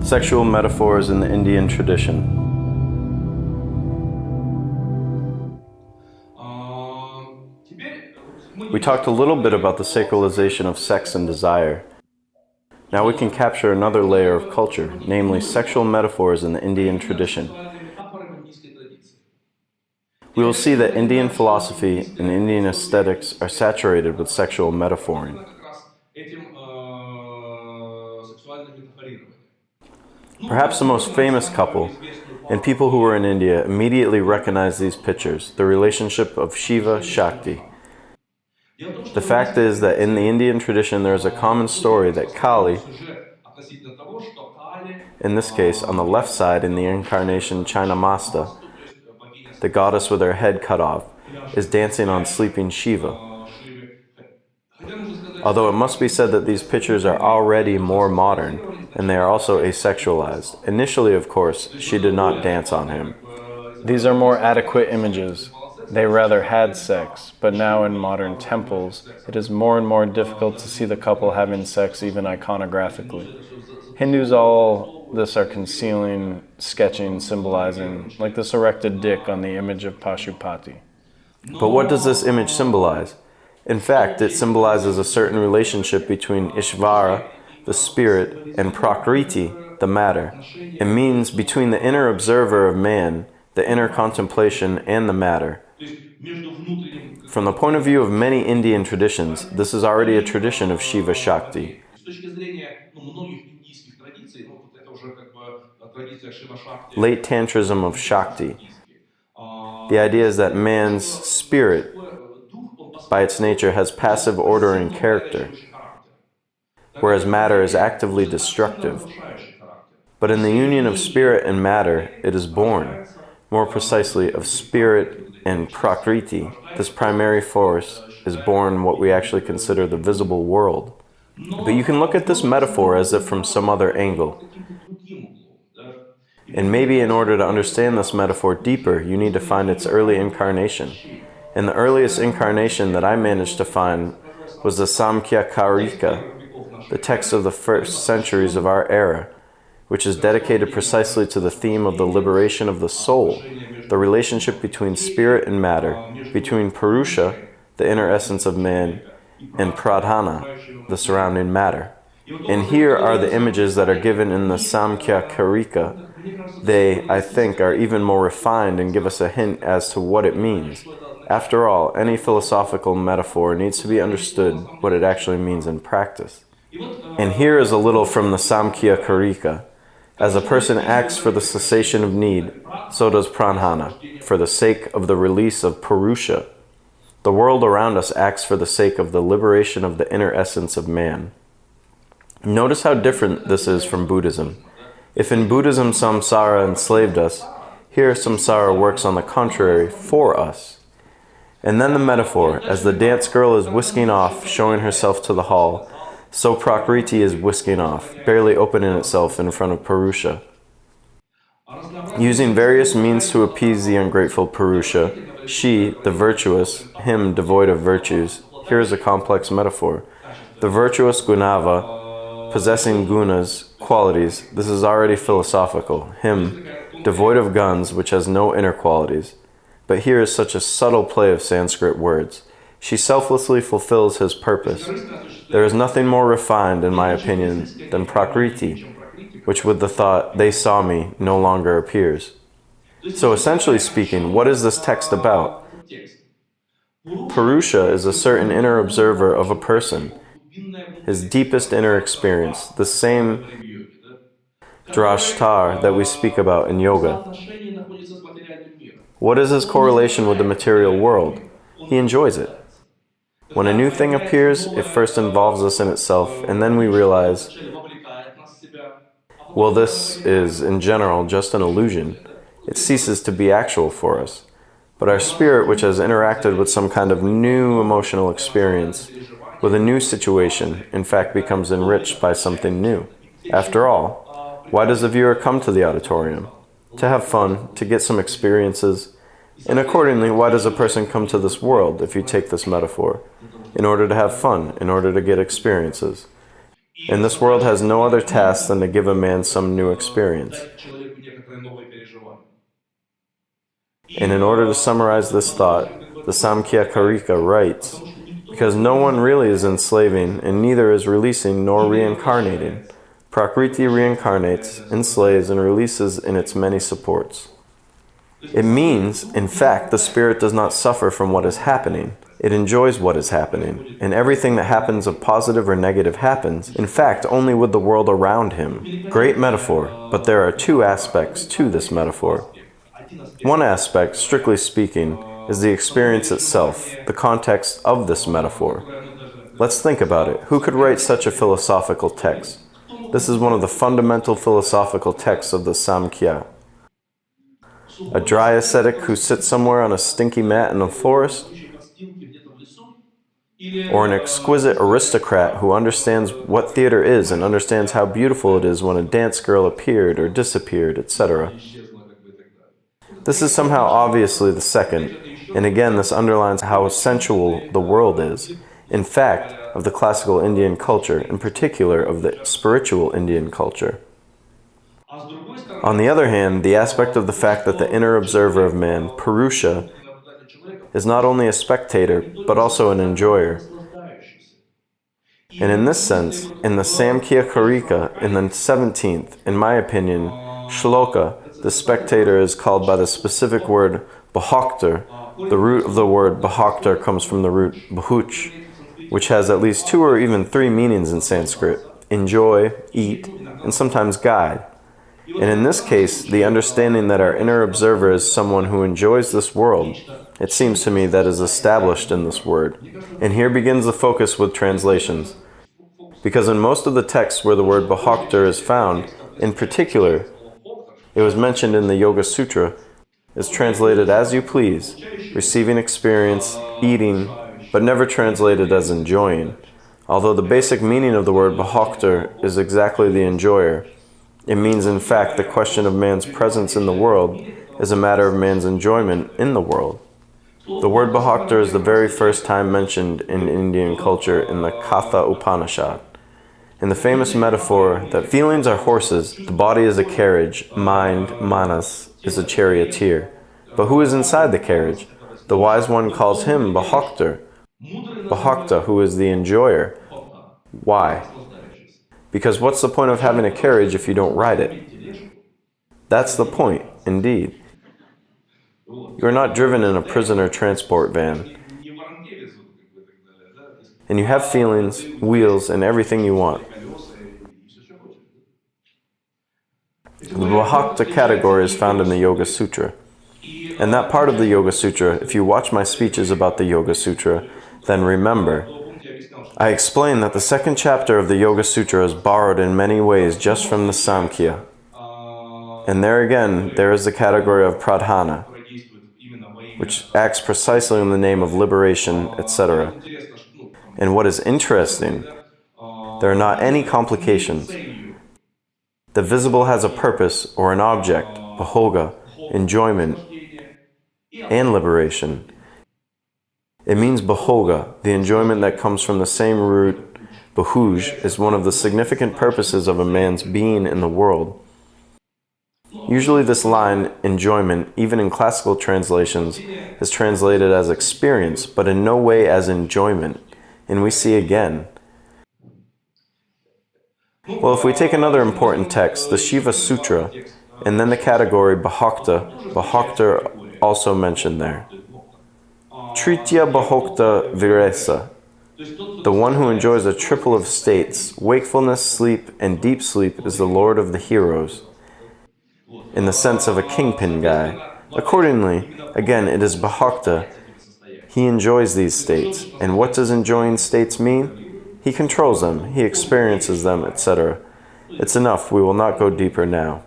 Sexual metaphors in the Indian tradition. We talked a little bit about the sacralization of sex and desire. Now we can capture another layer of culture, namely sexual metaphors in the Indian tradition. We will see that Indian philosophy and Indian aesthetics are saturated with sexual metaphoring. Perhaps the most famous couple, and people who were in India immediately recognize these pictures, the relationship of Shiva Shakti. The fact is that in the Indian tradition there is a common story that Kali, in this case on the left side in the incarnation Chinnamasta, the goddess with her head cut off, is dancing on sleeping Shiva. Although it must be said that these pictures are already more modern, and they are also asexualized. Initially, of course, she did not dance on him. These are more adequate images. They rather had sex, but now in modern temples, it is more and more difficult to see the couple having sex even iconographically. Hindus all this are concealing, sketching, symbolizing, like this erected dick on the image of Pashupati. But what does this image symbolize? In fact, it symbolizes a certain relationship between Ishvara, the spirit, and Prakriti, the matter. It means between the inner observer of man, the inner contemplation, and the matter. From the point of view of many Indian traditions, this is already a tradition of Shiva Shakti. Late Tantrism of Shakti. The idea is that man's spirit, by its nature, has passive ordering character, whereas matter is actively destructive. But in the union of spirit and matter, it is born, more precisely of spirit and Prakriti. This primary force is born what we actually consider the visible world. But you can look at this metaphor as if from some other angle. And maybe in order to understand this metaphor deeper, you need to find its early incarnation. And the earliest incarnation that I managed to find was the Samkhyakarika, the text of the first centuries of our era, which is dedicated precisely to the theme of the liberation of the soul, the relationship between spirit and matter, between Purusha, the inner essence of man, and Pradhana, the surrounding matter. And here are the images that are given in the Samkhyakarika. They, I think, are even more refined and give us a hint as to what it means. After all, any philosophical metaphor needs to be understood what it actually means in practice. And here is a little from the Samkhyakarika. As a person acts for the cessation of need, so does Pradhana, for the sake of the release of Purusha. The world around us acts for the sake of the liberation of the inner essence of man. Notice how different this is from Buddhism. If in Buddhism samsara enslaved us, here samsara works on the contrary for us. And then the metaphor, as the dance girl is whisking off, showing herself to the hall, so Prakriti is whisking off, barely opening itself in front of Purusha. Using various means to appease the ungrateful Purusha, she, the virtuous, him devoid of virtues. Here is a complex metaphor. The virtuous Gunava, possessing gunas, qualities, this is already philosophical. Him, devoid of guns, which has no inner qualities. But here is such a subtle play of Sanskrit words. She selflessly fulfills his purpose. There is nothing more refined, in my opinion, than Prakriti, which with the thought, they saw me, no longer appears. So essentially speaking, what is this text about? Purusha is a certain inner observer of a person, his deepest inner experience, the same Drashtar that we speak about in yoga. What is his correlation with the material world? He enjoys it. When a new thing appears, it first involves us in itself, and then we realize, well, this is, in general, just an illusion. It ceases to be actual for us. But our spirit, which has interacted with some kind of new emotional experience, with a new situation, in fact becomes enriched by something new. After all, why does a viewer come to the auditorium? To have fun, to get some experiences. And accordingly, why does a person come to this world, if you take this metaphor? In order to have fun, in order to get experiences. And this world has no other task than to give a man some new experience. And in order to summarize this thought, the Samkhyakarika writes, because no one really is enslaving, and neither is releasing nor reincarnating. Prakriti reincarnates, enslaves, and releases in its many supports. It means, in fact, the spirit does not suffer from what is happening. It enjoys what is happening, and everything that happens of positive or negative happens, in fact, only with the world around him. Great metaphor, but there are two aspects to this metaphor. One aspect, strictly speaking, is the experience itself, the context of this metaphor. Let's think about it. Who could write such a philosophical text? This is one of the fundamental philosophical texts of the Samkhya. A dry ascetic who sits somewhere on a stinky mat in a forest? Or an exquisite aristocrat who understands what theater is and understands how beautiful it is when a dance girl appeared or disappeared, etc. This is somehow obviously the second, and again this underlines how sensual the world is, in fact, of the classical Indian culture, in particular of the spiritual Indian culture. On the other hand, the aspect of the fact that the inner observer of man, Purusha, is not only a spectator, but also an enjoyer. And in this sense, in the Samkhyakarika, in the 17th, in my opinion, shloka, the spectator is called by the specific word bhoktr. The root of the word bhoktr comes from the root bhuch, which has at least 2 or even 3 meanings in Sanskrit: enjoy, eat, and sometimes guide. And in this case, the understanding that our inner observer is someone who enjoys this world, it seems to me that is established in this word. And here begins the focus with translations. Because in most of the texts where the word bhoktr is found, in particular, it was mentioned in the Yoga Sutra, is translated as you please, receiving experience, eating, but never translated as enjoying. Although the basic meaning of the word bhoktr is exactly the enjoyer, it means in fact the question of man's presence in the world is a matter of man's enjoyment in the world. The word bhoktr is the very first time mentioned in Indian culture in the Katha Upanishad. In the famous metaphor that feelings are horses, the body is a carriage, mind, manas, is a charioteer. But who is inside the carriage? The wise one calls him bhoktr, bhokta, who is the enjoyer. Why? Because what's the point of having a carriage if you don't ride it? That's the point, indeed. You are not driven in a prisoner transport van. And you have feelings, wheels, and everything you want. The Bhokta category is found in the Yoga Sutra. And that part of the Yoga Sutra, if you watch my speeches about the Yoga Sutra, then remember, I explain that the second chapter of the Yoga Sutra is borrowed in many ways just from the Samkhya. And there again, there is the category of Pradhana, which acts precisely in the name of liberation, etc. And what is interesting, there are not any complications. The visible has a purpose or an object, bhoga, enjoyment, and liberation. It means bhoga, the enjoyment that comes from the same root. Bhuj is one of the significant purposes of a man's being in the world. Usually this line, enjoyment, even in classical translations, is translated as experience, but in no way as enjoyment. And we see again. Well, if we take another important text, the Shiva Sutra, and then the category bhoktr also mentioned there. Tritya bhokta viresa, the one who enjoys a triple of states, wakefulness, sleep, and deep sleep, is the Lord of the heroes, in the sense of a kingpin guy. Accordingly, again, it is bhokta. He enjoys these states. And what does enjoying states mean? He controls them, he experiences them, etc. It's enough, we will not go deeper now.